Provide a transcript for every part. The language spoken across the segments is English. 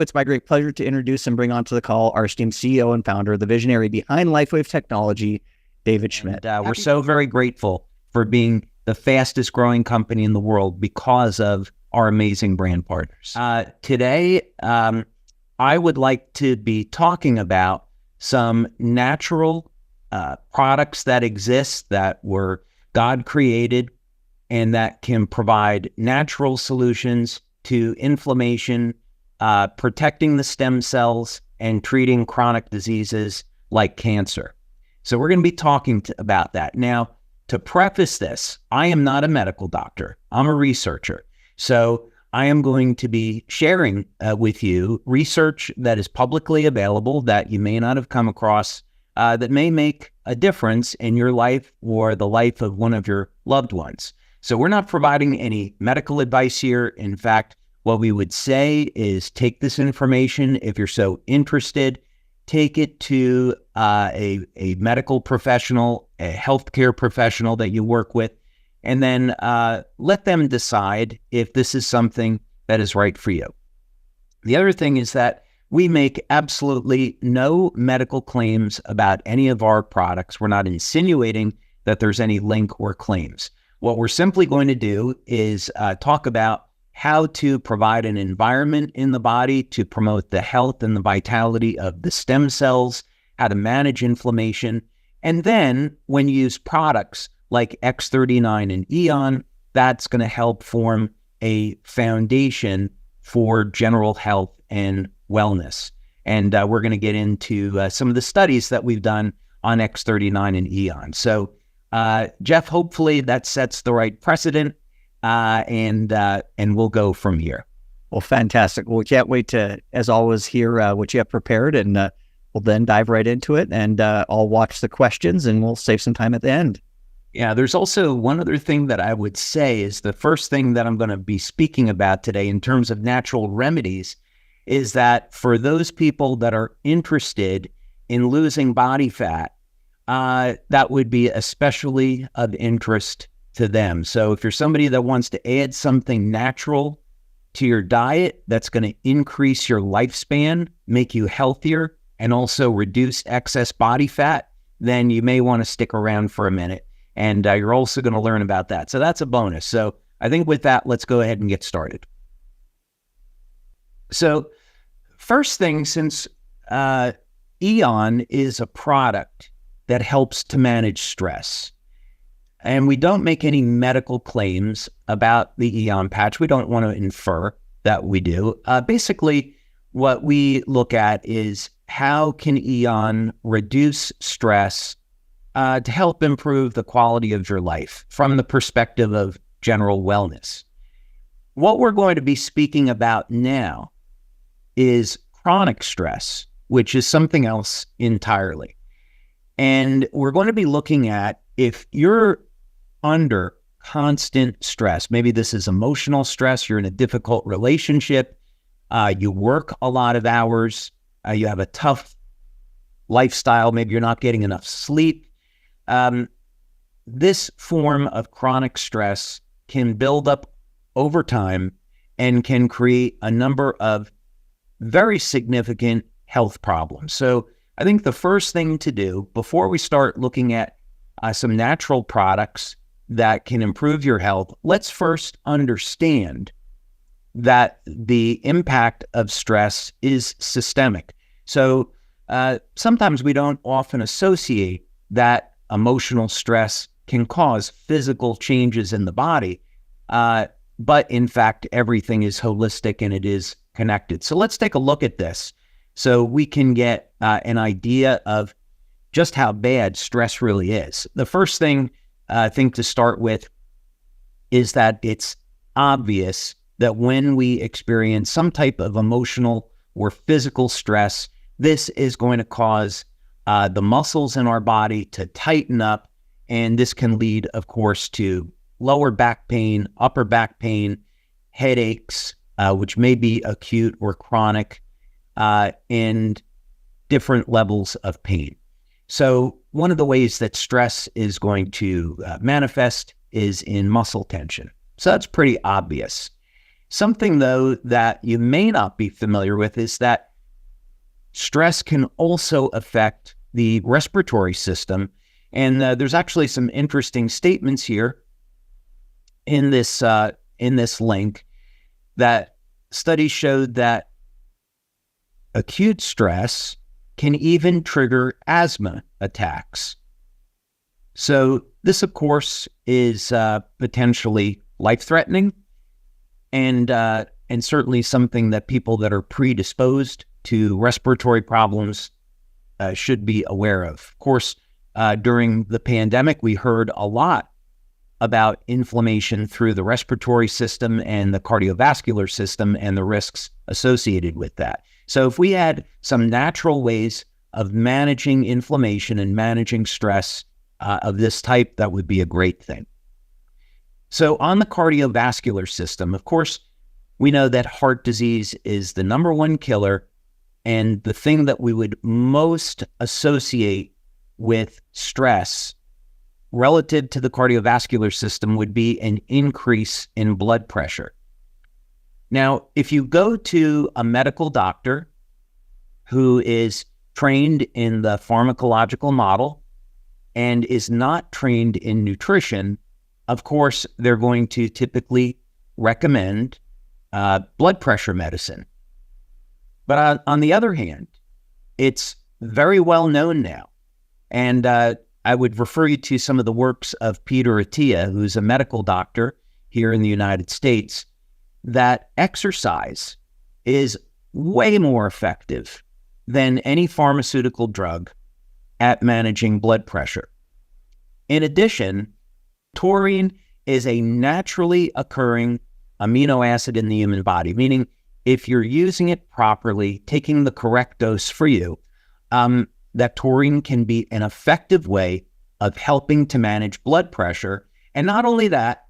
It's my great pleasure to introduce and bring onto the call our esteemed CEO and founder, the visionary behind LifeWave Technology, David Schmidt. And, we're so very grateful for being the fastest growing company in the world because of our amazing brand partners. Today, I would like to be talking about some natural products that exist that were God created and that can provide natural solutions to inflammation, protecting the stem cells, and treating chronic diseases like cancer. So we're going to be talking about that. Now, to preface this, I am not a medical doctor. I'm a researcher. So I am going to be sharing with you research that is publicly available that you may not have come across that may make a difference in your life or the life of one of your loved ones. So we're not providing any medical advice here. In fact, what we would say is take this information. If you're so interested, take it to a medical professional, a healthcare professional that you work with, and then let them decide if this is something that is right for you. The other thing is that we make absolutely no medical claims about any of our products. We're not insinuating that there's any link or claims. What we're simply going to do is talk about how to provide an environment in the body to promote the health and the vitality of the stem cells, how to manage inflammation. And then when you use products like X39 and Aeon, that's going to help form a foundation for general health and wellness. And we're going to get into some of the studies that we've done on X39 and Aeon. So Jeff, hopefully that sets the right precedent. And we'll go from here. Well, fantastic. Well, we can't wait to, as always, hear what you have prepared, and we'll then dive right into it, and I'll watch the questions, and we'll save some time at the end. Yeah, there's also one other thing that I would say is the first thing that I'm going to be speaking about today in terms of natural remedies is that for those people that are interested in losing body fat, that would be especially of interest to them. So if you're somebody that wants to add something natural to your diet that's going to increase your lifespan, make you healthier, and also reduce excess body fat, then you may want to stick around for a minute. And you're also going to learn about that. So that's a bonus. So I think with that, let's go ahead and get started. So first thing, since Aeon is a product that helps to manage stress, and we don't make any medical claims about the Aeon patch. We don't want to infer that we do. Basically, what we look at is how can Aeon reduce stress to help improve the quality of your life from the perspective of general wellness. What we're going to be speaking about now is chronic stress, which is something else entirely. And we're going to be looking at if you're under constant stress. Maybe this is emotional stress. You're in a difficult relationship. You work a lot of hours. You have a tough lifestyle. Maybe you're not getting enough sleep. This form of chronic stress can build up over time and can create a number of very significant health problems. So I think the first thing to do before we start looking at some natural products that can improve your health, let's first understand that the impact of stress is systemic. So sometimes we don't often associate that emotional stress can cause physical changes in the body, but in fact, everything is holistic and it is connected. So let's take a look at this so we can get an idea of just how bad stress really is. The first thing to start with is that it's obvious that when we experience some type of emotional or physical stress, this is going to cause the muscles in our body to tighten up, and this can lead, of course, to lower back pain, upper back pain, headaches, which may be acute or chronic, and different levels of pain. So one of the ways that stress is going to manifest is in muscle tension. So that's pretty obvious. Something, though, that you may not be familiar with is that stress can also affect the respiratory system. And there's actually some interesting statements here in this link that studies showed that acute stress can even trigger asthma attacks. So this, of course, is potentially life-threatening, and certainly something that people that are predisposed to respiratory problems should be aware of. Of course, during the pandemic, we heard a lot about inflammation through the respiratory system and the cardiovascular system and the risks associated with that. So if we had some natural ways of managing inflammation and managing stress of this type, that would be a great thing. So on the cardiovascular system, of course, we know that heart disease is the number one killer, and the thing that we would most associate with stress relative to the cardiovascular system would be an increase in blood pressure. Now, if you go to a medical doctor who is trained in the pharmacological model and is not trained in nutrition, of course, they're going to typically recommend blood pressure medicine. But on the other hand, it's very well known now, and I would refer you to some of the works of Peter Attia, who's a medical doctor here in the United States, that exercise is way more effective than any pharmaceutical drug at managing blood pressure. In addition, taurine is a naturally occurring amino acid in the human body, meaning if you're using it properly, taking the correct dose for you, that taurine can be an effective way of helping to manage blood pressure. And not only that,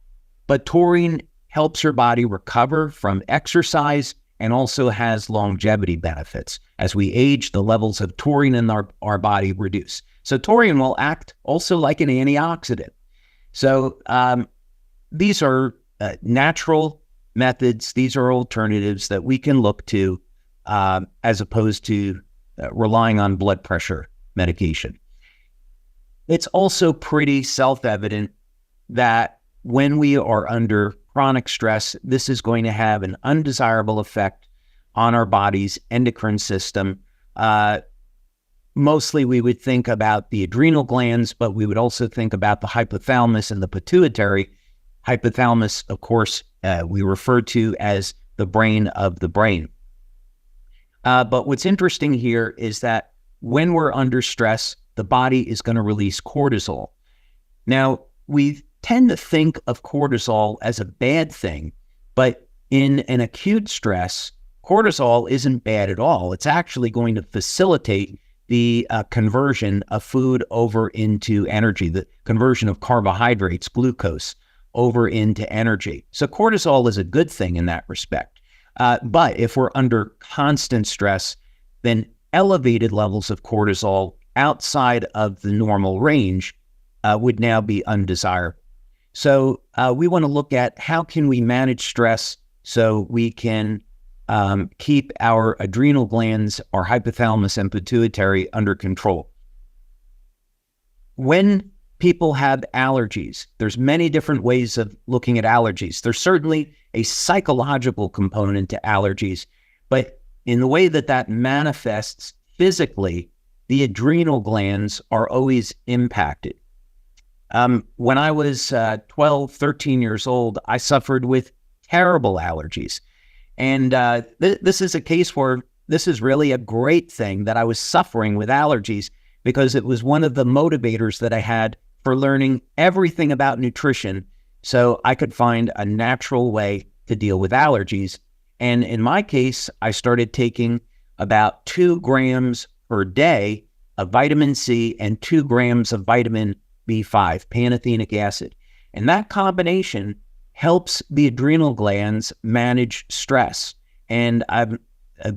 but taurine helps your body recover from exercise and also has longevity benefits. As we age, the levels of taurine in our body reduce. So taurine will act also like an antioxidant. So these are natural methods. These are alternatives that we can look to as opposed to relying on blood pressure medication. It's also pretty self-evident that when we are under chronic stress, this is going to have an undesirable effect on our body's endocrine system. Mostly we would think about the adrenal glands, but we would also think about the hypothalamus and the pituitary. Hypothalamus, of course, we refer to as the brain of the brain. But what's interesting here is that when we're under stress, the body is going to release cortisol. Now, we tend to think of cortisol as a bad thing, but in an acute stress, cortisol isn't bad at all. It's actually going to facilitate the conversion of food over into energy, the conversion of carbohydrates, glucose, over into energy. So cortisol is a good thing in that respect. But if we're under constant stress, then elevated levels of cortisol outside of the normal range would now be undesirable. So we want to look at how can we manage stress so we can keep our adrenal glands, our hypothalamus and pituitary under control. When people have allergies, there's many different ways of looking at allergies. There's certainly a psychological component to allergies, but in the way that that manifests physically, the adrenal glands are always impacted. When I was 12, 13 years old, I suffered with terrible allergies. And this is a case where this is really a great thing that I was suffering with allergies, because it was one of the motivators that I had for learning everything about nutrition so I could find a natural way to deal with allergies. And in my case, I started taking about 2 grams per day of vitamin C and 2 grams of vitamin B5, pantothenic acid. And that combination helps the adrenal glands manage stress. And I'm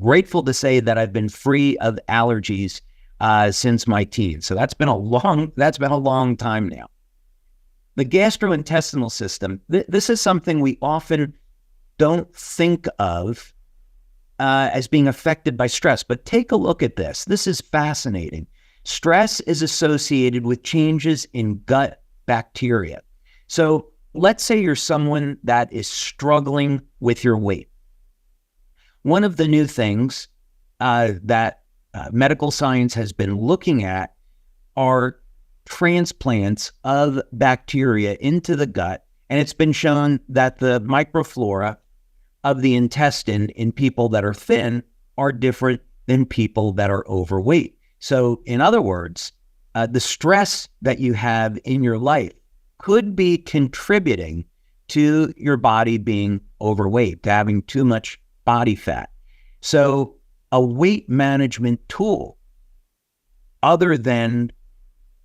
grateful to say that I've been free of allergies since my teens. So that's been a long time now. The gastrointestinal system, this is something we often don't think of as being affected by stress. But take a look at this. This is fascinating. Stress is associated with changes in gut bacteria. So let's say you're someone that is struggling with your weight. One of the new things that medical science has been looking at are transplants of bacteria into the gut. And it's been shown that the microflora of the intestine in people that are thin are different than people that are overweight. So in other words, the stress that you have in your life could be contributing to your body being overweight, to having too much body fat. So a weight management tool, other than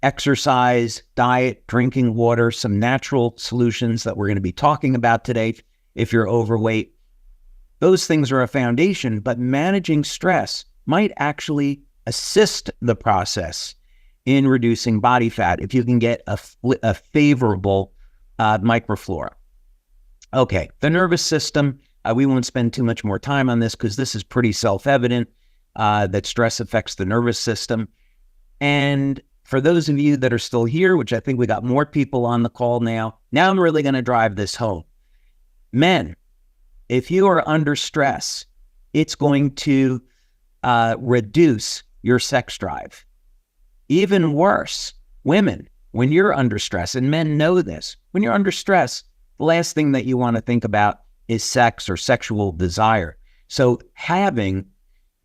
exercise, diet, drinking water, some natural solutions that we're going to be talking about today if you're overweight, those things are a foundation, but managing stress might actually assist the process in reducing body fat if you can get a favorable microflora. Okay, the nervous system, we won't spend too much more time on this because this is pretty self-evident that stress affects the nervous system. And for those of you that are still here, which I think we got more people on the call now I'm really going to drive this home. Men, if you are under stress, it's going to reduce your sex drive. Even worse, women, when you're under stress, and men know this, when you're under stress, the last thing that you want to think about is sex or sexual desire. So having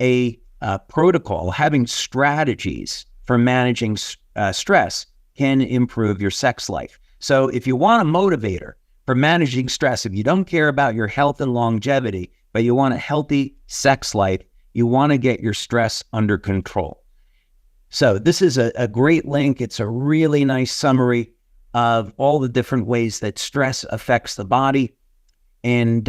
a protocol, having strategies for managing stress can improve your sex life. So if you want a motivator for managing stress, if you don't care about your health and longevity, but you want a healthy sex life, you want to get your stress under control. So this is a great link. It's a really nice summary of all the different ways that stress affects the body. And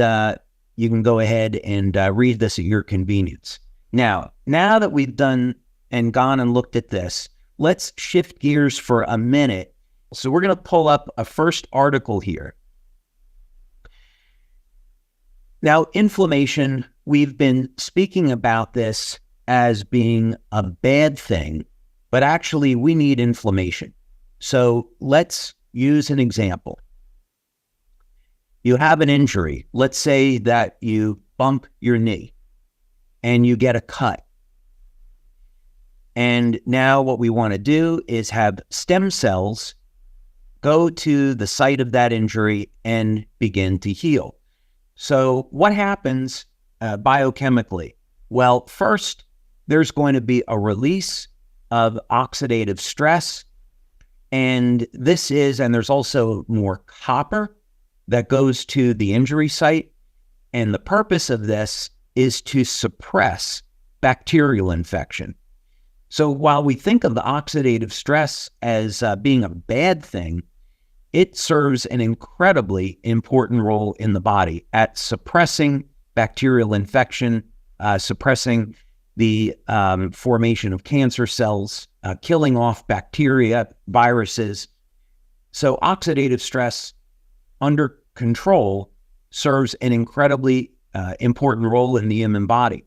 you can go ahead and read this at your convenience. Now that we've done and gone and looked at this, let's shift gears for a minute. So we're going to pull up a first article here. Now, inflammation, we've been speaking about this as being a bad thing, but actually we need inflammation. So let's use an example. You have an injury. Let's say that you bump your knee and you get a cut. And now what we want to do is have stem cells go to the site of that injury and begin to heal. So what happens biochemically? Well, first, there's going to be a release of oxidative stress. And there's also more copper that goes to the injury site. And the purpose of this is to suppress bacterial infection. So while we think of the oxidative stress as being a bad thing, it serves an incredibly important role in the body at suppressing bacterial infection, suppressing the formation of cancer cells, killing off bacteria, viruses. So oxidative stress under control serves an incredibly important role in the human body.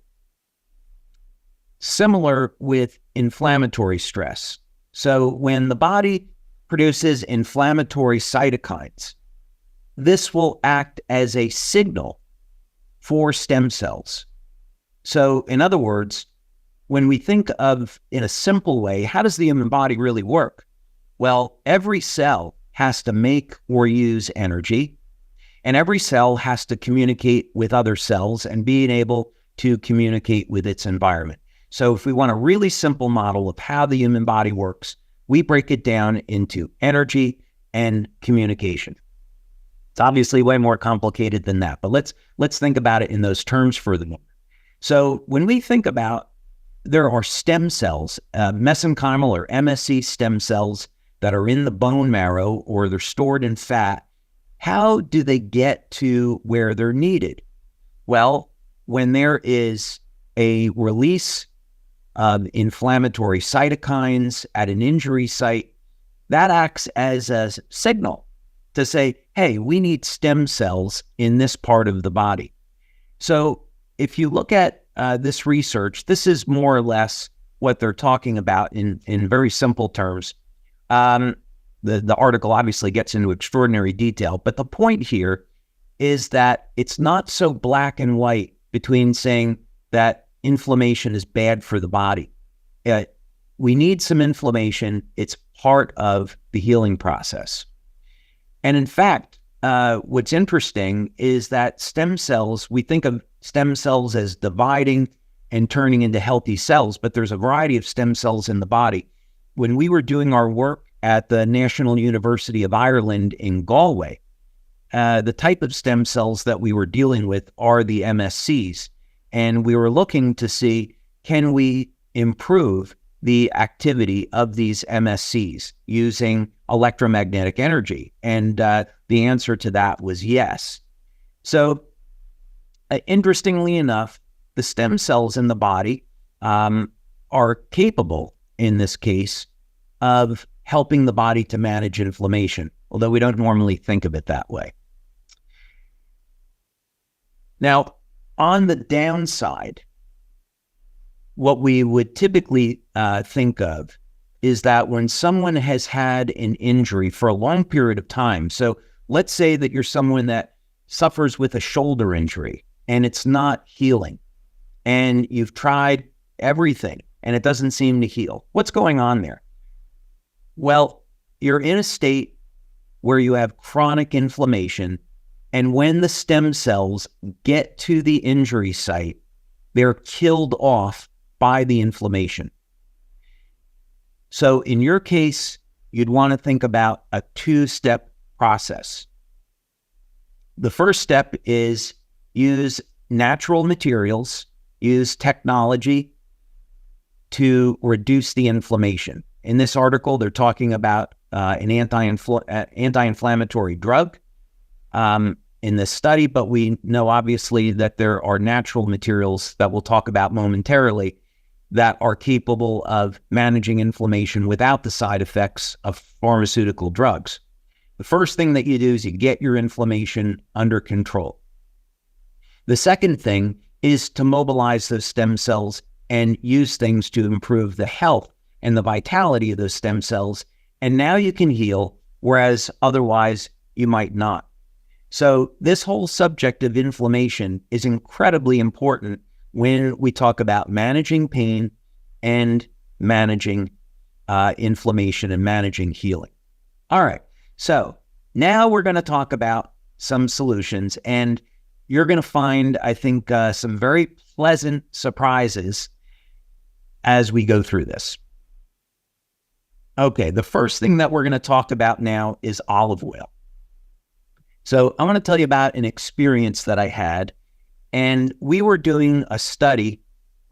Similar with inflammatory stress. So when the body produces inflammatory cytokines, this will act as a signal for stem cells. So in other words, when we think of, in a simple way, how does the human body really work? Well, every cell has to make or use energy, and every cell has to communicate with other cells and being able to communicate with its environment. So if we want a really simple model of how the human body works, we break it down into energy and communication. It's obviously way more complicated than that, but let's think about it in those terms furthermore. So when we think about, there are stem cells, mesenchymal or MSC stem cells that are in the bone marrow or they're stored in fat. How do they get to where they're needed? Well, when there is a release of inflammatory cytokines at an injury site, that acts as a signal to say, hey, we need stem cells in this part of the body. So if you look at this research, this is more or less what they're talking about in very simple terms. The article obviously gets into extraordinary detail, but the point here is that it's not so black and white between saying that inflammation is bad for the body. We need some inflammation. It's part of the healing process. And in fact, what's interesting is that stem cells, we think of stem cells as dividing and turning into healthy cells, but there's a variety of stem cells in the body. When we were doing our work at the National University of Ireland in Galway, the type of stem cells that we were dealing with are the MSCs. And we were looking to see, can we improve the activity of these MSCs using electromagnetic energy? And the answer to that was yes. So interestingly enough, the stem cells in the body are capable, in this case, of helping the body to manage inflammation, although we don't normally think of it that way. Now, on the downside, what we would typically think of is that when someone has had an injury for a long period of time, so let's say that you're someone that suffers with a shoulder injury and it's not healing, and you've tried everything and it doesn't seem to heal. What's going on there? Well, you're in a state where you have chronic inflammation, and when the stem cells get to the injury site, they're killed off by the inflammation. So in your case, you'd want to think about a two-step process. The first step is use natural materials, use technology to reduce the inflammation. In this article, they're talking about an anti-inflammatory drug in this study, but we know obviously that there are natural materials that we'll talk about momentarily that are capable of managing inflammation without the side effects of pharmaceutical drugs. The first thing that you do is you get your inflammation under control. The second thing is to mobilize those stem cells and use things to improve the health and the vitality of those stem cells. And now you can heal, whereas otherwise you might not. So this whole subject of inflammation is incredibly important when we talk about managing pain and managing inflammation and managing healing. All right, so now we're going to talk about some solutions, and you're going to find, I think, some very pleasant surprises as we go through this. Okay, the first thing that we're going to talk about now is olive oil. So I want to tell you about an experience that I had, and we were doing a study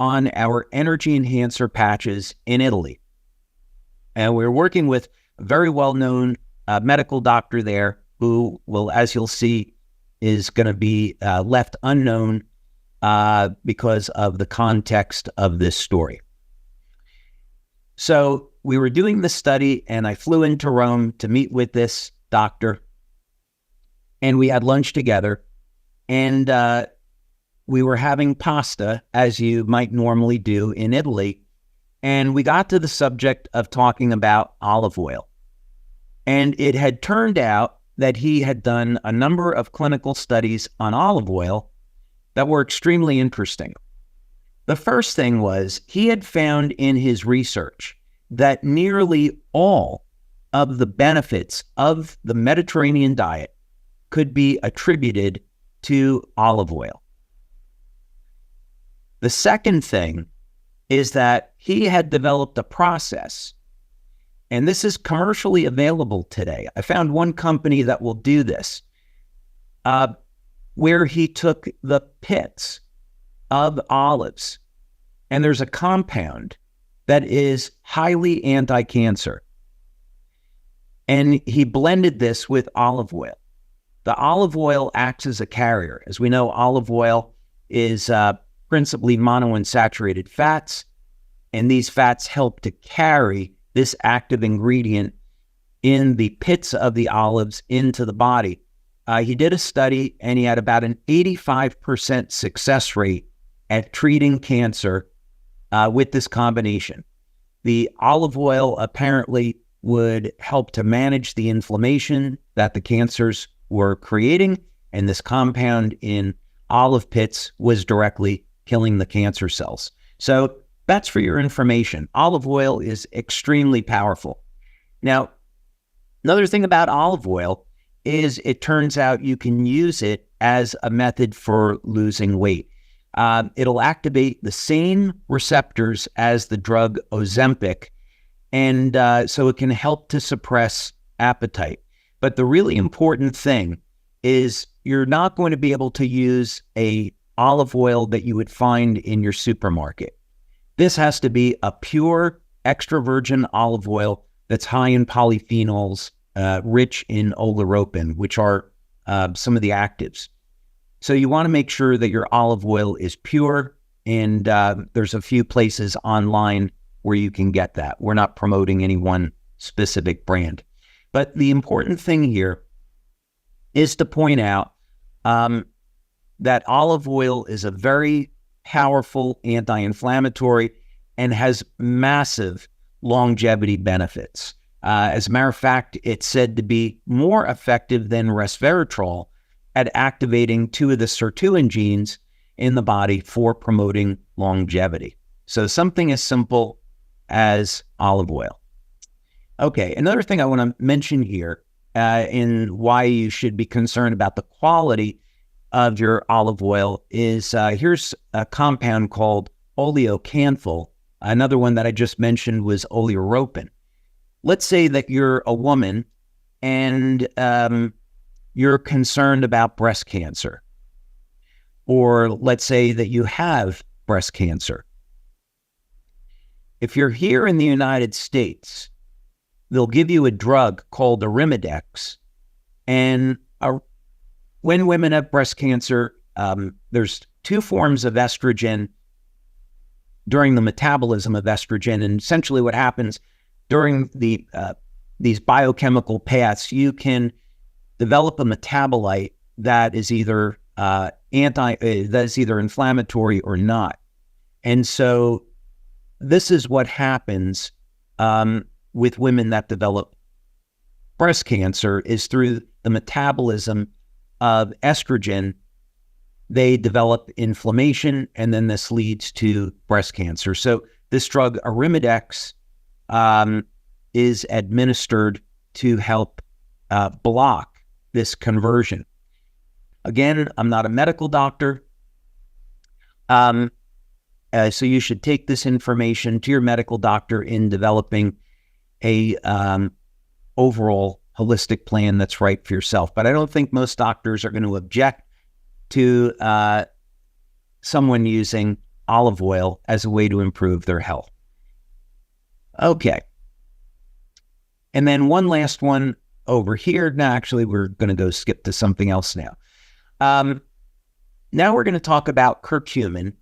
on our energy enhancer patches in Italy. And we were working with a very well-known medical doctor there who will, as you'll see, is going to be left unknown because of the context of this story. So we were doing the study, and I flew into Rome to meet with this doctor, and we had lunch together, and we were having pasta, as you might normally do in Italy, and we got to the subject of talking about olive oil. And it had turned out that he had done a number of clinical studies on olive oil that were extremely interesting. The first thing was he had found in his research that nearly all of the benefits of the Mediterranean diet could be attributed to olive oil. The second thing is that he had developed a process, and this is commercially available today. I found one company that will do this, where he took the pits of olives, and there's a compound that is highly anti-cancer. And he blended this with olive oil. The olive oil acts as a carrier. As we know, olive oil is principally monounsaturated fats, and these fats help to carry this active ingredient in the pits of the olives into the body. He did a study, and he had about an 85% success rate at treating cancer with this combination. The olive oil apparently would help to manage the inflammation that the cancers were creating, and this compound in olive pits was directly killing the cancer cells. So that's for your information. Olive oil is extremely powerful. Now, another thing about olive oil is it turns out you can use it as a method for losing weight. It'll activate the same receptors as the drug Ozempic, and so it can help to suppress appetite. But the really important thing is you're not going to be able to use a olive oil that you would find in your supermarket. This has to be a pure extra virgin olive oil that's high in polyphenols, rich in oleuropein, which are some of the actives. So you want to make sure that your olive oil is pure, and there's a few places online where you can get that. We're not promoting any one specific brand. But the important thing here is to point out that olive oil is a very powerful anti-inflammatory and has massive longevity benefits. As a matter of fact, it's said to be more effective than resveratrol at activating two of the sirtuin genes in the body for promoting longevity. So something as simple as olive oil. Okay, another thing I want to mention here in why you should be concerned about the quality of your olive oil is here's a compound called oleocanthal. Another one that I just mentioned was oleuropein. Let's say that you're a woman and you're concerned about breast cancer. Or let's say that you have breast cancer. If you're here in the United States, they'll give you a drug called a Remedies. And when women have breast cancer, there's two forms of estrogen during the metabolism of estrogen. And essentially what happens during these biochemical paths, you can develop a metabolite that is either inflammatory or not. And so this is what happens with women that develop breast cancer is through the metabolism of estrogen, they develop inflammation, and then this leads to breast cancer. So this drug, Remedies, is administered to help block this conversion. Again, I'm not a medical doctor, so you should take this information to your medical doctor in developing a overall holistic plan that's right for yourself. But I don't think most doctors are going to object to someone using olive oil as a way to improve their health. Okay. And then one last one over here. Now, actually, we're going to go skip to something else now. Now we're going to talk about curcumin.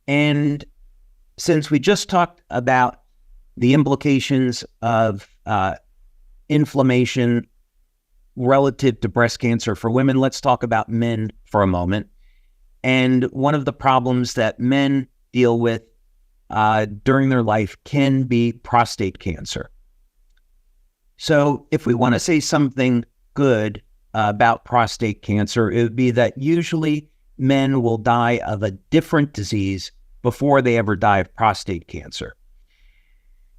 And since we just talked about the implications of inflammation relative to breast cancer for women, let's talk about men for a moment. And one of the problems that men deal with during their life can be prostate cancer. So if we want to say something good about prostate cancer, it would be that usually men will die of a different disease before they ever die of prostate cancer.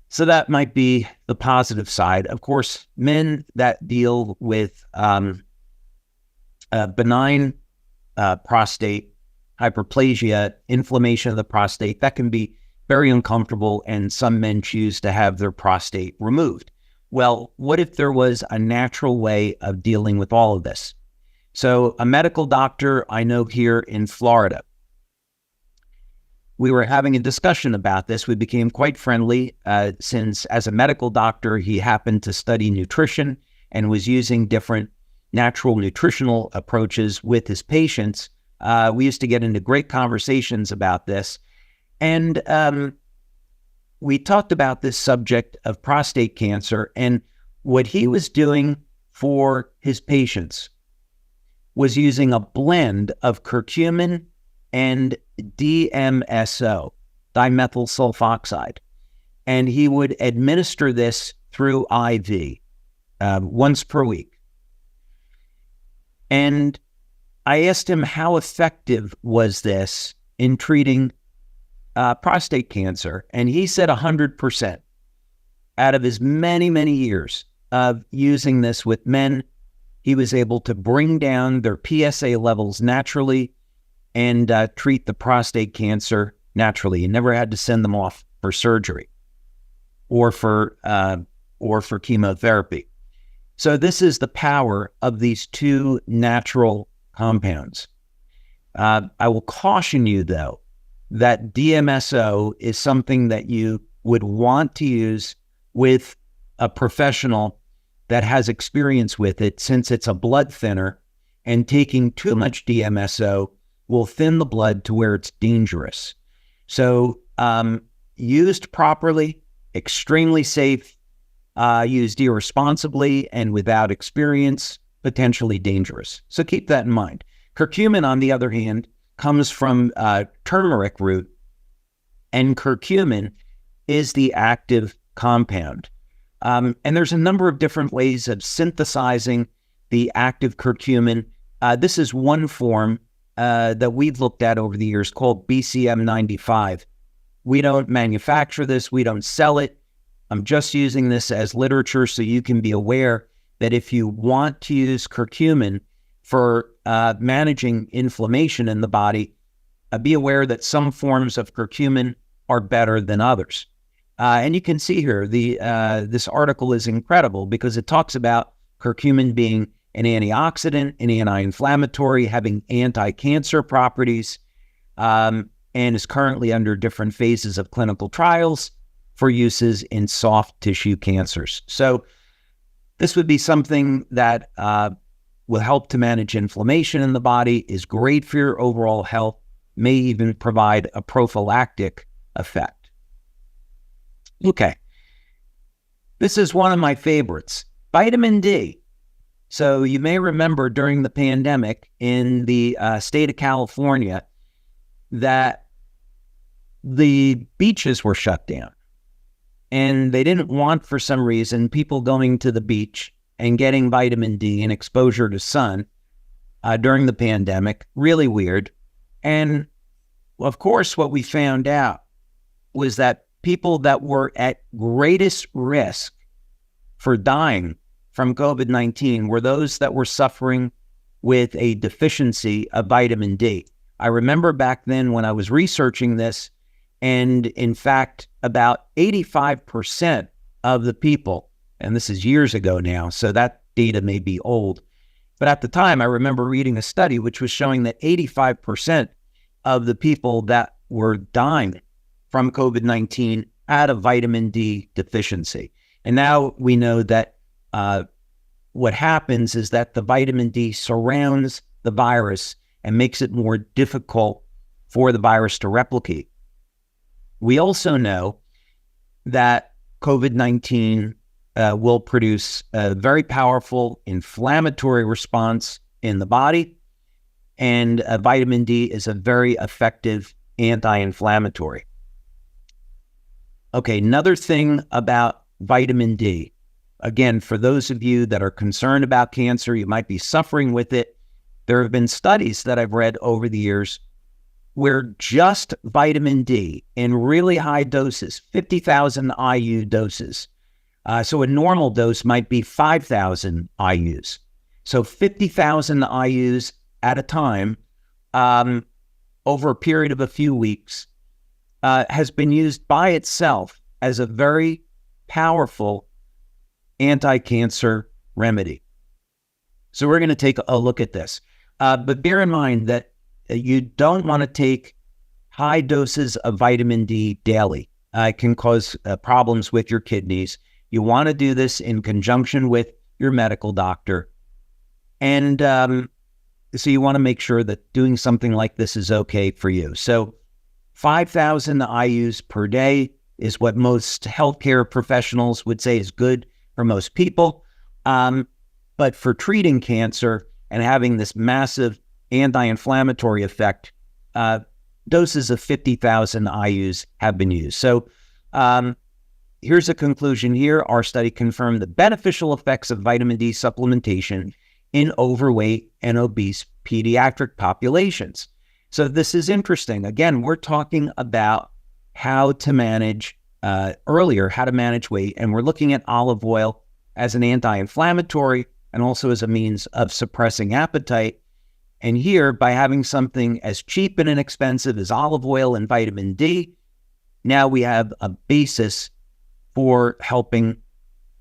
So that might be the positive side. Of course, men that deal with benign prostate hyperplasia, inflammation of the prostate, that can be very uncomfortable, and some men choose to have their prostate removed. Well, what if there was a natural way of dealing with all of this? So a medical doctor I know here in Florida, we were having a discussion about this. We became quite friendly since as a medical doctor, he happened to study nutrition and was using different natural nutritional approaches with his patients. We used to get into great conversations about this. And we talked about this subject of prostate cancer. And what he was doing for his patients was using a blend of curcumin and DMSO, dimethyl sulfoxide. And he would administer this through IV once per week. And I asked him how effective was this in treating prostate cancer. And he said 100% out of his many, many years of using this with men, he was able to bring down their PSA levels naturally and treat the prostate cancer naturally. He never had to send them off for surgery or for chemotherapy. So this is the power of these two natural compounds. I will caution you, though, that DMSO is something that you would want to use with a professional that has experience with it, since it's a blood thinner, and taking too much DMSO will thin the blood to where it's dangerous. So used properly, extremely safe, used irresponsibly and without experience, potentially dangerous. So keep that in mind. Curcumin, on the other hand, comes from turmeric root, and curcumin is the active compound. And there's a number of different ways of synthesizing the active curcumin. This is one form that we've looked at over the years called BCM95. We don't manufacture this. We don't sell it. I'm just using this as literature so you can be aware that if you want to use curcumin for managing inflammation in the body, be aware that some forms of curcumin are better than others. And you can see here, this article is incredible because it talks about curcumin being an antioxidant, an anti-inflammatory, having anti-cancer properties, and is currently under different phases of clinical trials for uses in soft tissue cancers. So this would be something that will help to manage inflammation in the body, is great for your overall health, may even provide a prophylactic effect. Okay, this is one of my favorites, vitamin D. So you may remember during the pandemic in the state of California that the beaches were shut down. And they didn't want, for some reason, people going to the beach and getting vitamin D and exposure to sun during the pandemic. Really weird. And of course, what we found out was that people that were at greatest risk for dying from COVID-19 were those that were suffering with a deficiency of vitamin D. I remember back then when I was researching this, and in fact, about 85% of the people, and this is years ago now, so that data may be old, but at the time I remember reading a study which was showing that 85% of the people that were dying from COVID-19 had a vitamin D deficiency. And now we know that what happens is that the vitamin D surrounds the virus and makes it more difficult for the virus to replicate. We also know that COVID-19 will produce a very powerful inflammatory response in the body, and vitamin D is a very effective anti-inflammatory. Okay, another thing about vitamin D, again, for those of you that are concerned about cancer, you might be suffering with it. There have been studies that I've read over the years where just vitamin D in really high doses, 50,000 IU doses. So a normal dose might be 5,000 IUs. So 50,000 IUs at a time over a period of a few weeks has been used by itself as a very powerful anti-cancer remedy. So we're going to take a look at this. But bear in mind that you don't want to take high doses of vitamin D daily. It can cause problems with your kidneys. You want to do this in conjunction with your medical doctor. And so you want to make sure that doing something like this is okay for you. So 5,000 IUs per day is what most healthcare professionals would say is good for most people. But for treating cancer and having this massive anti-inflammatory effect, doses of 50,000 IUs have been used. So here's a conclusion here. Our study confirmed the beneficial effects of vitamin D supplementation in overweight and obese pediatric populations. So this is interesting. Again, we're talking about how to manage how to manage weight, and we're looking at olive oil as an anti-inflammatory and also as a means of suppressing appetite. And here, by having something as cheap and inexpensive as olive oil and vitamin D, now we have a basis for helping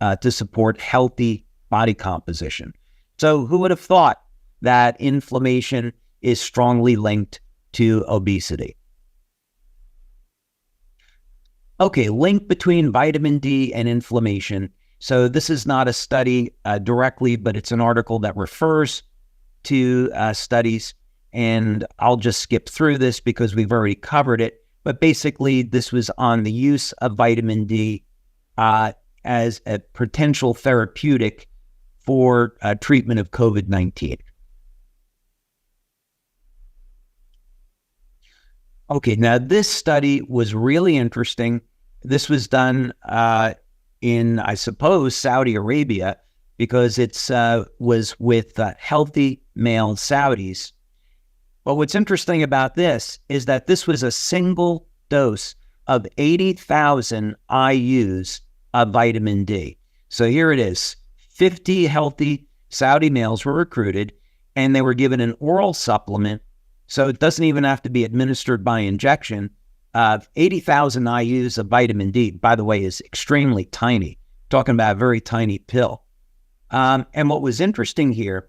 to support healthy body composition. So who would have thought that inflammation is strongly linked to obesity? Okay, link between vitamin D and inflammation. So this is not a study directly, but it's an article that refers to studies, and I'll just skip through this because we've already covered it. But basically, this was on the use of vitamin D as a potential therapeutic for treatment of COVID-19. Okay, now this study was really interesting. This was done in, I suppose, Saudi Arabia, because it was with healthy male Saudis. But what's interesting about this is that this was a single dose of 80,000 IUs of vitamin D. So here it is. 50 healthy Saudi males were recruited, and they were given an oral supplement. So it doesn't even have to be administered by injection. 80,000 IUs of vitamin D, by the way, is extremely tiny. Talking about a very tiny pill. And what was interesting here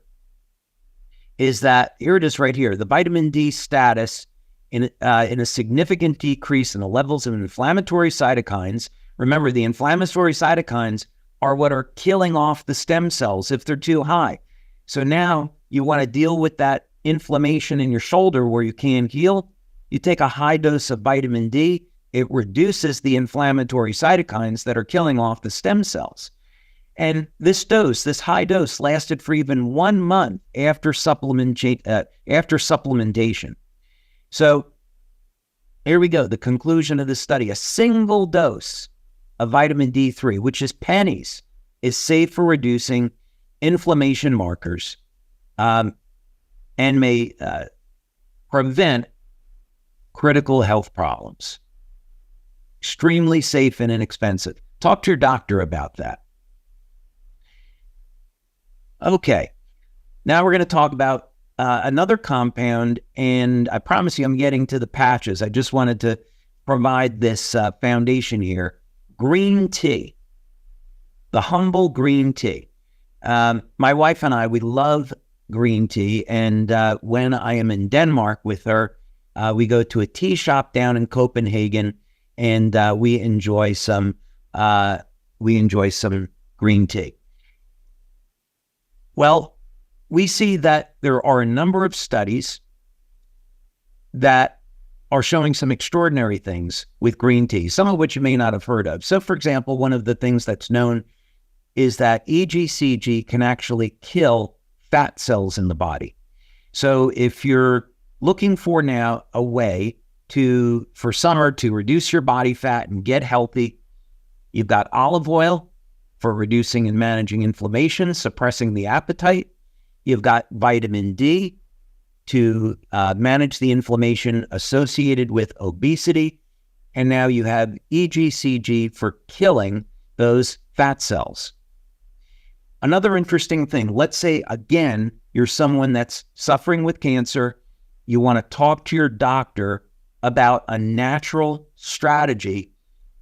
is that, here it is right here, the vitamin D status in a significant decrease in the levels of inflammatory cytokines. Remember, the inflammatory cytokines are what are killing off the stem cells if they're too high. So now you want to deal with that inflammation in your shoulder where you can't heal. You take a high dose of vitamin D, it reduces the inflammatory cytokines that are killing off the stem cells. And this dose, this high dose, lasted for even 1 month after supplementation. So here we go, the conclusion of the study. A single dose of vitamin D3, which is pennies, is safe for reducing inflammation markers and may prevent critical health problems. Extremely safe and inexpensive. Talk to your doctor about that. Okay, now we're going to talk about another compound, and I promise you I'm getting to the patches. I just wanted to provide this foundation here. Green tea, the humble green tea. My wife and I, we love green tea, and when I am in Denmark with her, we go to a tea shop down in Copenhagen, and we enjoy some green tea. Well, we see that there are a number of studies that are showing some extraordinary things with green tea, some of which you may not have heard of. So, for example, one of the things that's known is that EGCG can actually kill fat cells in the body. So if you're looking for now a way for summer to reduce your body fat and get healthy, you've got olive oil for reducing and managing inflammation, suppressing the appetite. You've got vitamin D to manage the inflammation associated with obesity. And now you have EGCG for killing those fat cells. Another interesting thing, let's say, again, you're someone that's suffering with cancer. You want to talk to your doctor about a natural strategy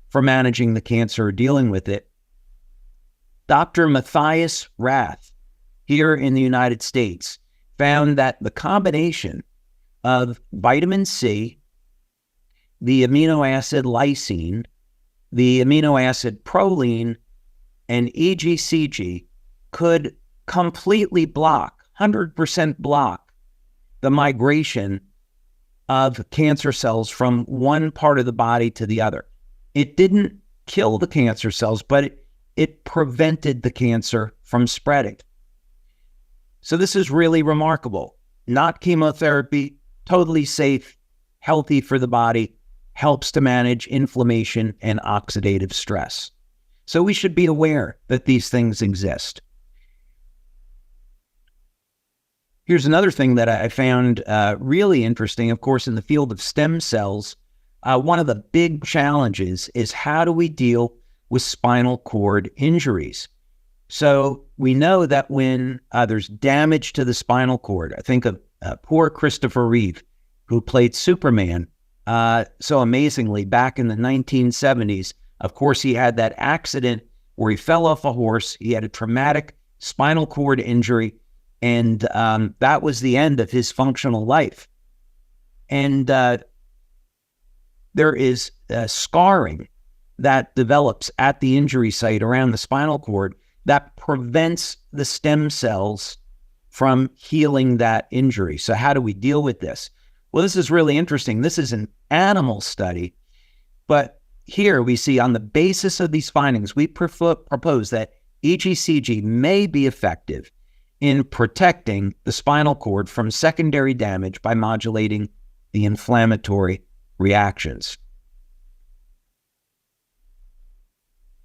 for managing the cancer or dealing with it. Dr. Matthias Rath, here in the United States, found that the combination of vitamin C, the amino acid lysine, the amino acid proline, and EGCG could completely block, 100% block, the migration of cancer cells from one part of the body to the other. It didn't kill the cancer cells, but it prevented the cancer from spreading. So this is really remarkable. Not chemotherapy, totally safe, healthy for the body, helps to manage inflammation and oxidative stress. So we should be aware that these things exist. Here's another thing that I found really interesting. Of course, in the field of stem cells, one of the big challenges is how do we deal with spinal cord injuries? So we know that when there's damage to the spinal cord, I think of poor Christopher Reeve, who played Superman so amazingly back in the 1970s. Of course, he had that accident where he fell off a horse. He had a traumatic spinal cord injury, and that was the end of his functional life. And there is scarring that develops at the injury site around the spinal cord that prevents the stem cells from healing that injury. So how do we deal with this? Well, this is really interesting. This is an animal study, but here we see on the basis of these findings, we propose that EGCG may be effective in protecting the spinal cord from secondary damage by modulating the inflammatory reactions.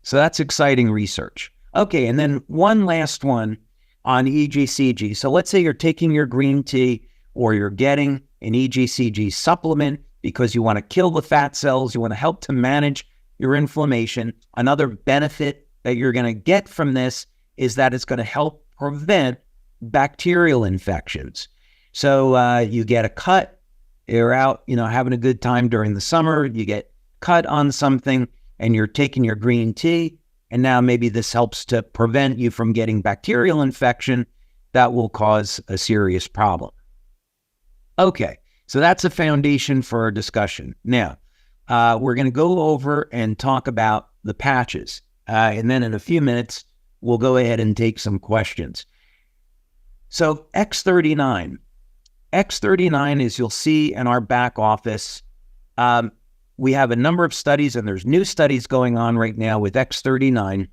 So that's exciting research. Okay, and then one last one on EGCG. So let's say you're taking your green tea or you're getting an EGCG supplement because you want to kill the fat cells, you want to help to manage your inflammation. Another benefit that you're going to get from this is that it's going to help prevent bacterial infections. So you get a cut, you're out, having a good time during the summer, you get cut on something and you're taking your green tea, and now maybe this helps to prevent you from getting bacterial infection that will cause a serious problem. Okay, so that's a foundation for our discussion. Now, we're going to go over and talk about the patches. And then in a few minutes, we'll go ahead and take some questions. So X39. X39, as you'll see in our back office, we have a number of studies, and there's new studies going on right now with X39.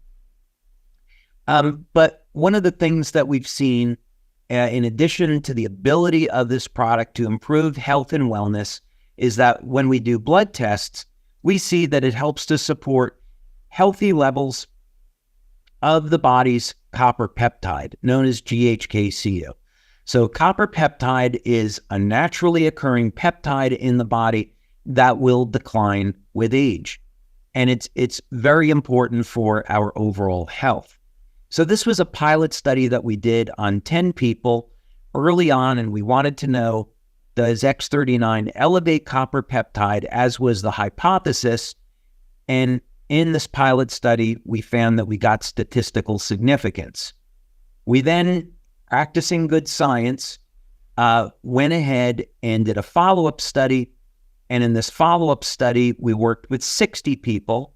But one of the things that we've seen, in addition to the ability of this product to improve health and wellness, is that when we do blood tests, we see that it helps to support healthy levels of the body's copper peptide, known as GHK-Cu. So copper peptide is a naturally occurring peptide in the body that will decline with age. And it's very important for our overall health. So this was a pilot study that we did on 10 people early on, and we wanted to know, does X39 elevate copper peptide, as was the hypothesis? And in this pilot study, we found that we got statistical significance. We then, practicing good science, went ahead and did a follow-up study. And in this follow-up study, we worked with 60 people.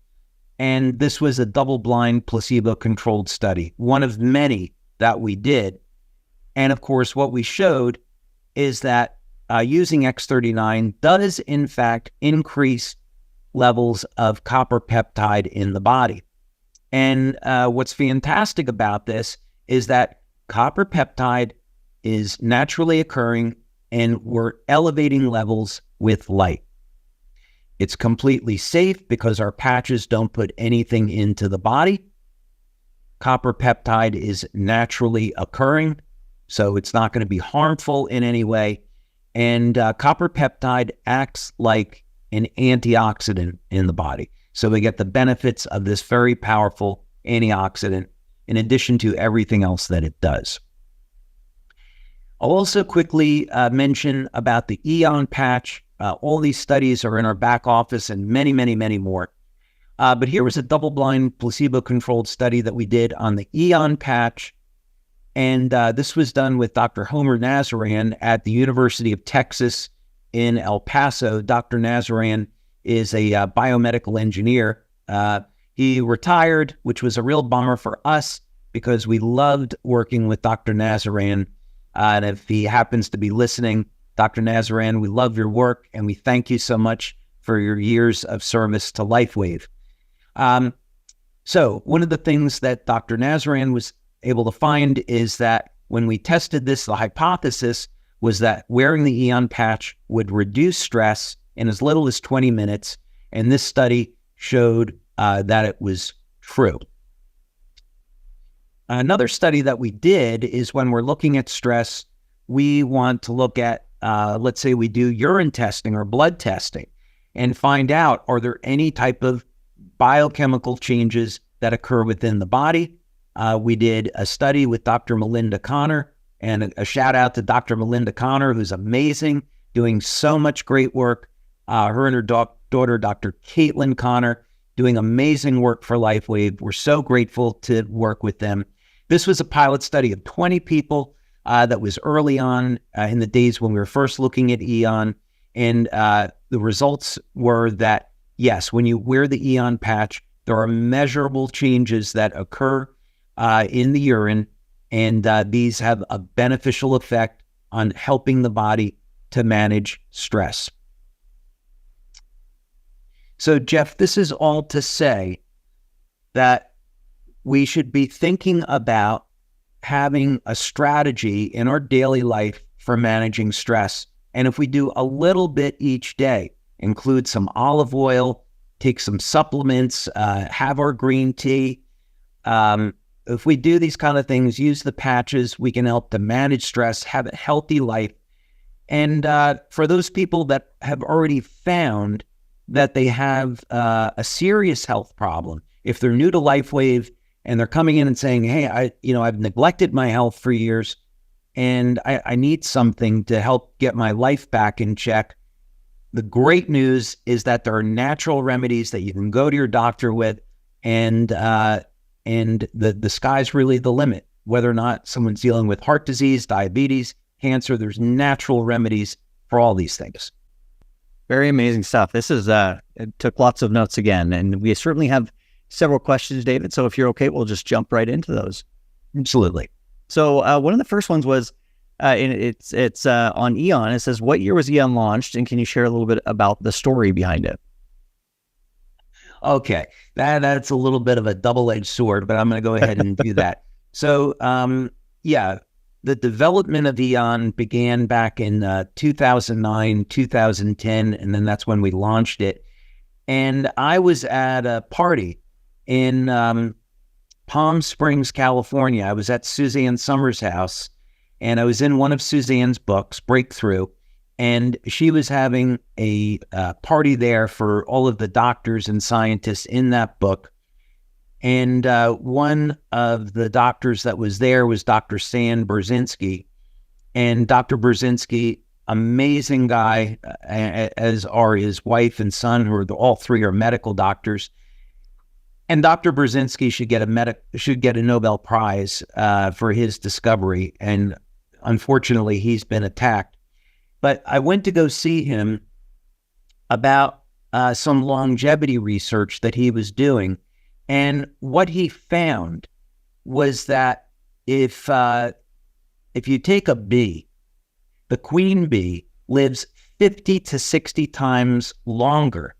And this was a double-blind, placebo-controlled study, one of many that we did. And of course, what we showed is that using X39 does, in fact, increase levels of copper peptide in the body. And what's fantastic about this is that copper peptide is naturally occurring, and we're elevating levels with light. It's completely safe because our patches don't put anything into the body. Copper peptide is naturally occurring, so it's not going to be harmful in any way. And copper peptide acts like an antioxidant in the body. So we get the benefits of this very powerful antioxidant in addition to everything else that it does. I'll also quickly mention about the Aeon patch. All these studies are in our back office and many, many, many more. But here was a double-blind, placebo-controlled study that we did on the Aeon patch. And this was done with Dr. Homer Nazaran at the University of Texas in El Paso. Dr. Nazaran is a biomedical engineer. He retired, which was a real bummer for us because we loved working with Dr. Nazaran. And if he happens to be listening, Dr. Nazaran, we love your work, and we thank you so much for your years of service to LifeWave. So one of the things that Dr. Nazarian was able to find is that when we tested this, the hypothesis was that wearing the Aeon patch would reduce stress in as little as 20 minutes. And this study showed that it was true. Another study that we did is when we're looking at stress, we want to look at, let's say we do urine testing or blood testing and find out, are there any type of biochemical changes that occur within the body? We did a study with Dr. Melinda Connor, and a shout out to Dr. Melinda Connor, who's amazing, doing so much great work. Her and her daughter, Dr. Caitlin Connor, doing amazing work for LifeWave. We're so grateful to work with them. This was a pilot study of 20 people that was early on in the days when we were first looking at Aeon. And the results were that, yes, when you wear the Aeon patch, there are measurable changes that occur in the urine, and these have a beneficial effect on helping the body to manage stress. So, Jeff, this is all to say that we should be thinking about having a strategy in our daily life for managing stress. And if we do a little bit each day, include some olive oil, take some supplements, have our green tea. If we do these kind of things, use the patches, we can help to manage stress, have a healthy life. And for those people that have already found that they have a serious health problem, if they're new to LifeWave and they're coming in and saying, hey, I've neglected my health for years and I need something to help get my life back in check. The great news is that there are natural remedies that you can go to your doctor with, and the sky's really the limit. Whether or not someone's dealing with heart disease, diabetes, cancer, there's natural remedies for all these things. Very amazing stuff. This is, it took lots of notes again, and we certainly have several questions, David. So if you're okay, we'll just jump right into those. Absolutely. So one of the first ones was, it's on Aeon. It says, what year was Aeon launched? And can you share a little bit about the story behind it? Okay. That's a little bit of a double-edged sword, but I'm going to go ahead and do that. So, the development of Aeon began back in 2009, 2010, and then that's when we launched it. And I was at a party in Palm Springs, California. I was at Suzanne Summers' house, and I was in one of Suzanne's books, Breakthrough, and she was having a party there for all of the doctors and scientists in that book. And one of the doctors that was there was Dr. Stan Brzezinski. And Dr. Brzezinski, amazing guy, as are his wife and son, who are all three are medical doctors. And Dr. Brzezinski should get a Nobel Prize for his discovery. And unfortunately, he's been attacked. But I went to go see him about some longevity research that he was doing. And what he found was that if you take a bee, the queen bee lives 50 to 60 times longer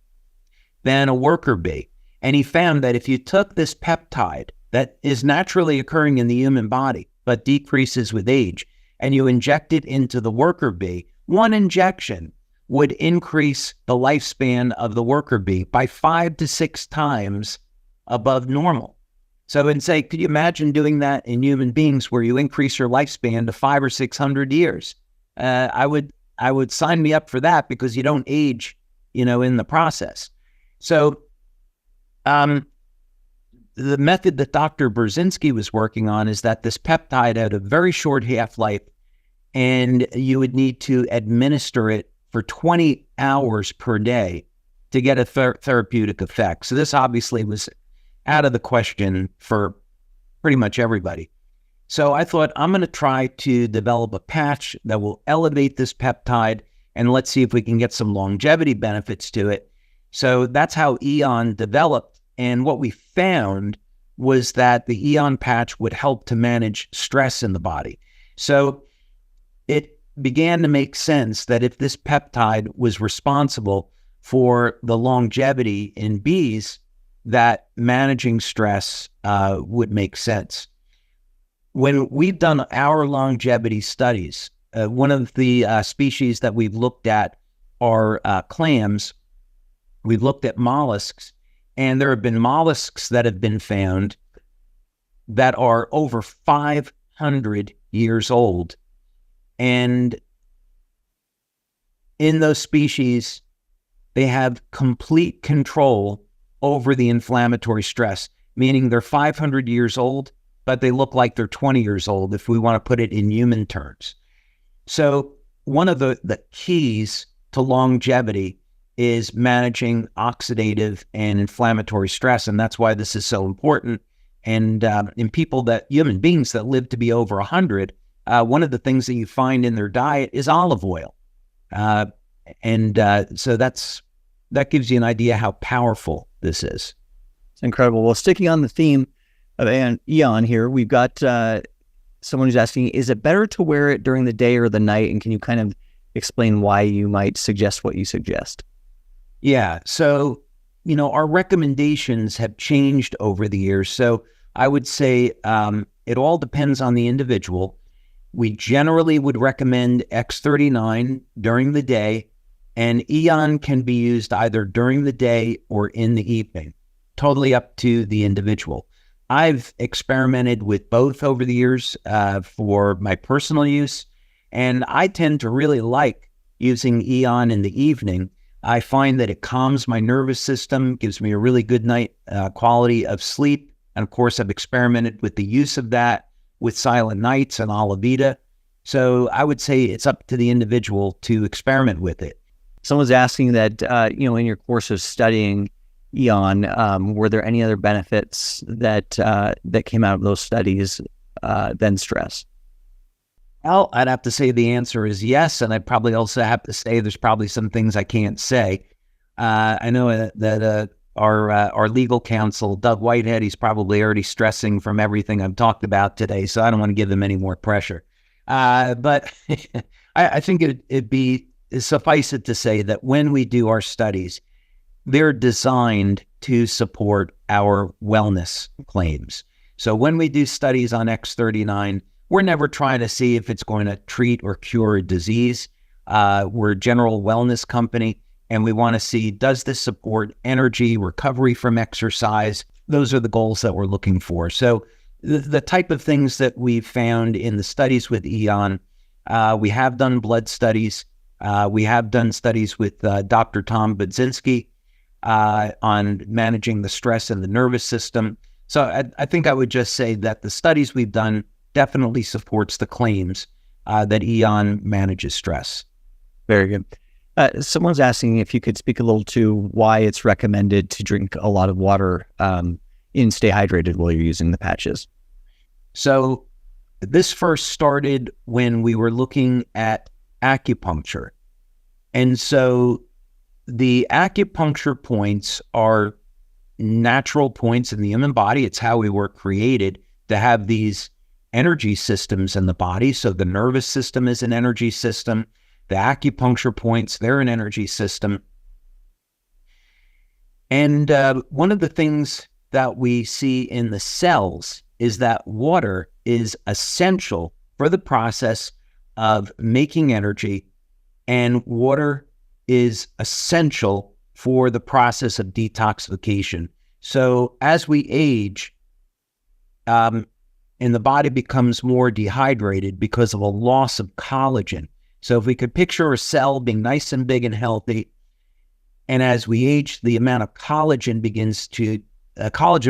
than a worker bee. And he found that if you took this peptide that is naturally occurring in the human body, but decreases with age, and you inject it into the worker bee, one injection would increase the lifespan of the worker bee by 5 to 6 times above normal. So, and say, could you imagine doing that in human beings where you increase your lifespan to 500 or 600 years? I would sign me up for that, because you don't age, in the process. So, the method that Dr. Brzezinski was working on is that this peptide had a very short half-life, and you would need to administer it for 20 hours per day to get a therapeutic effect. So this obviously was out of the question for pretty much everybody. So I thought, I'm going to try to develop a patch that will elevate this peptide, and let's see if we can get some longevity benefits to it. So that's how Aeon developed. And what we found was that the Aeon patch would help to manage stress in the body. So it began to make sense that if this peptide was responsible for the longevity in bees, that managing stress would make sense. When we've done our longevity studies, one of the species that we've looked at are clams. We've looked at mollusks, and there have been mollusks that have been found that are over 500 years old. And in those species, they have complete control over the inflammatory stress, meaning they're 500 years old, but they look like they're 20 years old, if we want to put it in human terms. So one of the keys to longevity is managing oxidative and inflammatory stress, and that's why this is so important. And in human beings that live to be over 100, one of the things that you find in their diet is olive oil. So that gives you an idea how powerful this is. It's incredible. Well, sticking on the theme of Aeon here, we've got someone who's asking, is it better to wear it during the day or the night? And can you kind of explain why you might suggest what you suggest? Yeah. So, our recommendations have changed over the years. So I would say it all depends on the individual. We generally would recommend X39 during the day, and Aeon can be used either during the day or in the evening, totally up to the individual. I've experimented with both over the years for my personal use, and I tend to really like using Aeon in the evening. I find that it calms my nervous system, gives me a really good night quality of sleep, and of course I've experimented with the use of that with Silent Nights and Alavita. So I would say it's up to the individual to experiment with it. Someone's asking that, in your course of studying Aeon, were there any other benefits that came out of those studies than stress? Well, I'd have to say the answer is yes, and I'd probably also have to say there's probably some things I can't say. I know that our legal counsel, Doug Whitehead, he's probably already stressing from everything I've talked about today, so I don't want to give him any more pressure. But I think it'd be suffice it to say that when we do our studies, they're designed to support our wellness claims. So when we do studies on X39, we're never trying to see if it's going to treat or cure a disease. We're a general wellness company, and we want to see, does this support energy, recovery from exercise? Those are the goals that we're looking for. So the type of things that we've found in the studies with Aeon, we have done blood studies. We have done studies with Dr. Tom Budzinski on managing the stress in the nervous system. So I think I would just say that the studies we've done definitely supports the claims that Aeon manages stress. Very good. Someone's asking if you could speak a little to why it's recommended to drink a lot of water and stay hydrated while you're using the patches. So this first started when we were looking at acupuncture. And so the acupuncture points are natural points in the human body. It's how we were created to have these energy systems in the body. So the nervous system is an energy system. The acupuncture points, they're an energy system. And one of the things that we see in the cells is that water is essential for the process of making energy, and water is essential for the process of detoxification. So as we age, and the body becomes more dehydrated because of a loss of collagen. So if we could picture a cell being nice and big and healthy, and as we age, the amount of collagen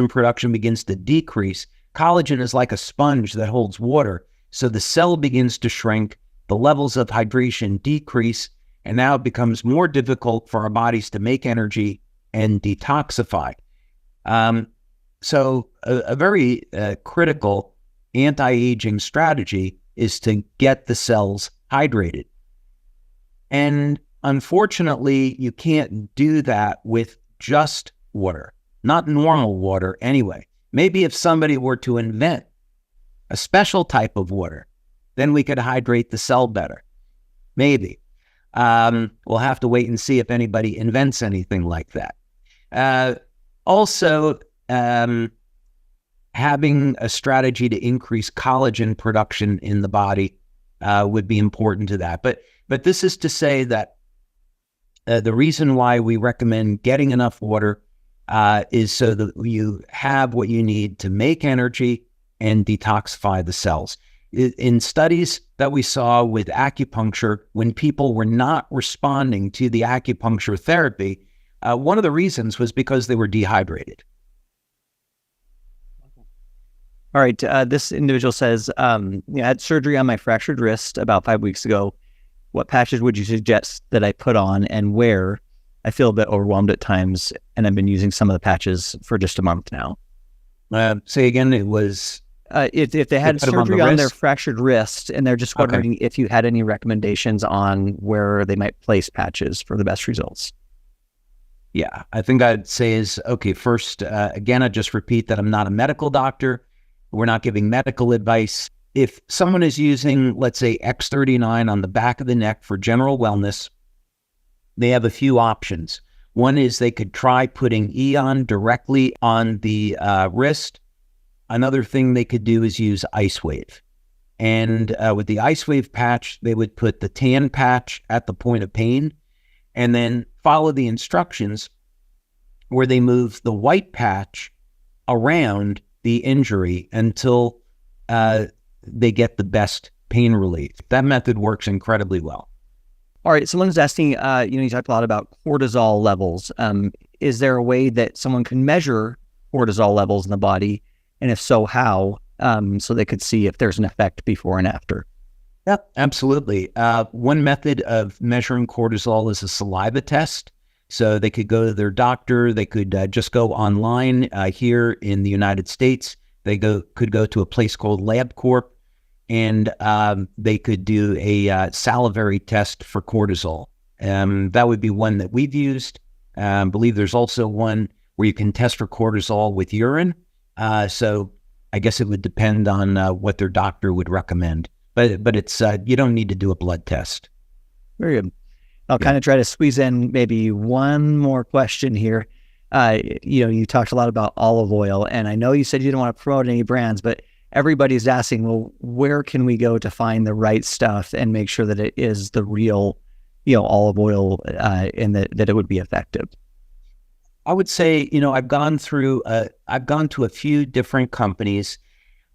production begins to decrease. Collagen is like a sponge that holds water. So the cell begins to shrink, the levels of hydration decrease, and now it becomes more difficult for our bodies to make energy and detoxify. So a very critical anti-aging strategy is to get the cells hydrated. And unfortunately, you can't do that with just water, not normal water anyway. Maybe if somebody were to invent a special type of water, then we could hydrate the cell better. Maybe. We'll have to wait and see if anybody invents anything like that. Also, having a strategy to increase collagen production in the body would be important to that. But this is to say that the reason why we recommend getting enough water is so that you have what you need to make energy and detoxify the cells. In studies that we saw with acupuncture, when people were not responding to the acupuncture therapy, one of the reasons was because they were dehydrated. All right. This individual says, I had surgery on my fractured wrist about 5 weeks ago. What patches would you suggest that I put on and wear? I feel a bit overwhelmed at times, and I've been using some of the patches for just a month now. Say again, it was... if they had surgery on their fractured wrist, and they're just wondering if you had any recommendations on where they might place patches for the best results. Yeah, I think I'd say is, okay, first, again, I just repeat that I'm not a medical doctor. We're not giving medical advice. If someone is using, let's say, X39 on the back of the neck for general wellness, they have a few options. One is they could try putting Aeon directly on the wrist. Another thing they could do is use LifeWave. And with the LifeWave patch, they would put the tan patch at the point of pain and then follow the instructions where they move the white patch around the injury until they get the best pain relief. That method works incredibly well. All right. Someone's asking, you talked a lot about cortisol levels. Is there a way that someone can measure cortisol levels in the body? And if so, how? So they could see if there's an effect before and after. Yep, absolutely. One method of measuring cortisol is a saliva test. So they could go to their doctor. They could just go online here in the United States. They could go to a place called LabCorp, and they could do a salivary test for cortisol. That would be one that we've used. I believe there's also one where you can test for cortisol with urine. So I guess it would depend on what their doctor would recommend. But it's you don't need to do a blood test. Very good. I'll kind of try to squeeze in maybe one more question here. You talked a lot about olive oil, and I know you said you don't want to promote any brands, but everybody's asking, well, where can we go to find the right stuff and make sure that it is the real, olive oil, and that it would be effective? I would say, I've gone to a few different companies.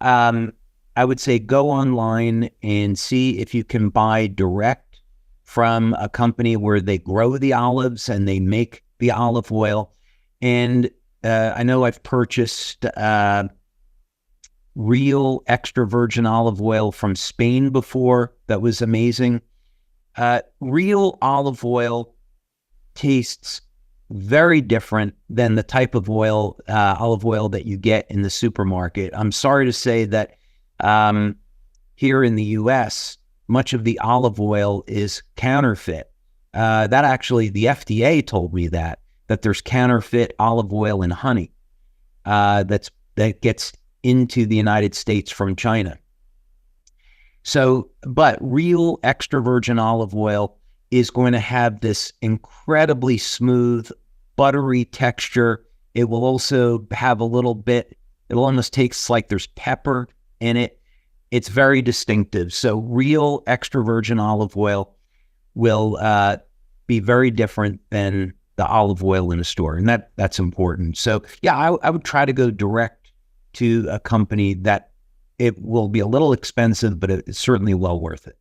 I would say go online and see if you can buy direct from a company where they grow the olives and they make the olive oil. And I know I've purchased real extra virgin olive oil from Spain before. That was amazing. Real olive oil tastes very different than the type of olive oil that you get in the supermarket. I'm sorry to say that here in the U.S., much of the olive oil is counterfeit. That actually, the FDA told me that there's counterfeit olive oil in honey that gets into the United States from China. So, but real extra virgin olive oil is going to have this incredibly smooth, buttery texture. It will also have a little bit, it'll almost taste like there's pepper in it. It's very distinctive. So real extra virgin olive oil will be very different than the olive oil in a store. And that's important. So yeah, I would try to go direct to a company that it will be a little expensive, but it's certainly well worth it.